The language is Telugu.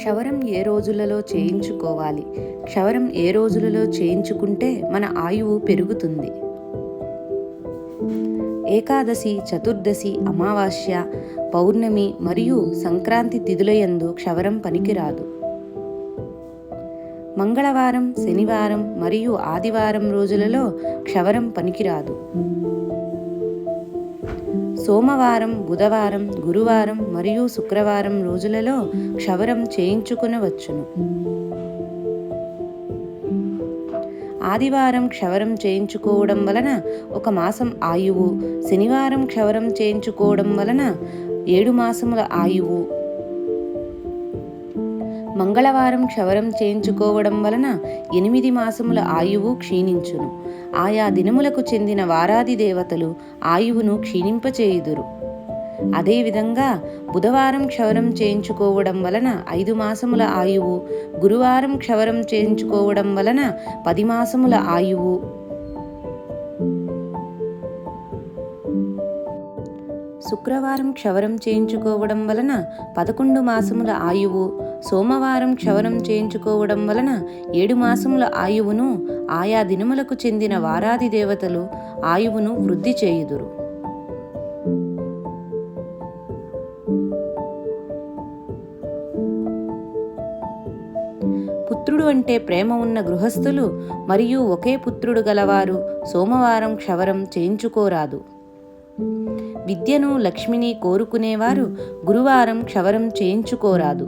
క్షవరం ఏ రోజులలో చేయించుకోవాలి? క్షవరం ఏ రోజులలో చేయించుకుంటే మన ఆయువు పెరుగుతుంది? ఏకాదశి, చతుర్దశి, అమావాస్య, పౌర్ణమి మరియు సంక్రాంతి తిథులయందు క్షవరం పనికిరాదు. మంగళవారం, శనివారం మరియు ఆదివారం రోజులలో క్షవరం పనికిరాదు. సోమవారం, బుధవారం, గురువారం మరియు శుక్రవారం రోజులలో క్షవరం చేయించుకొనవచ్చును. ఆదివారం క్షవరం చేయించుకోవడం వలన 1 మాసం ఆయువు, శనివారం క్షవరం చేయించుకోవడం వలన 7 మాసముల ఆయువు, మంగళవారం క్షవరం చేయించుకోవడం వలన 8 మాసముల ఆయువు క్షీణించును. ఆయా దినములకు చెందిన వారాది దేవతలు ఆయువును క్షీణింపచేయుదురు. అదేవిధంగా బుధవారం క్షవరం చేయించుకోవడం వలన 5 మాసముల ఆయువు, గురువారం క్షవరం చేయించుకోవడం వలన 10 మాసముల ఆయువు, శుక్రవారం క్షవరం చేయించుకోవడం వలన 11 మాసముల ఆయువు, సోమవారం క్షవరం చేయించుకోవడం వలన 7 మాసముల ఆయువును ఆయా దినములకు చెందిన వారాది దేవతలు ఆయువును వృద్ధి చేయుదురు. పుత్రుడు అంటే ప్రేమ ఉన్న గృహస్థులు మరియు ఒకే పుత్రుడు గలవారు సోమవారం క్షవరం చేయించుకోరాదు. విద్యను, లక్ష్మిని కోరుకునేవారు గురువారం క్షవరం చేయించుకోరాదు.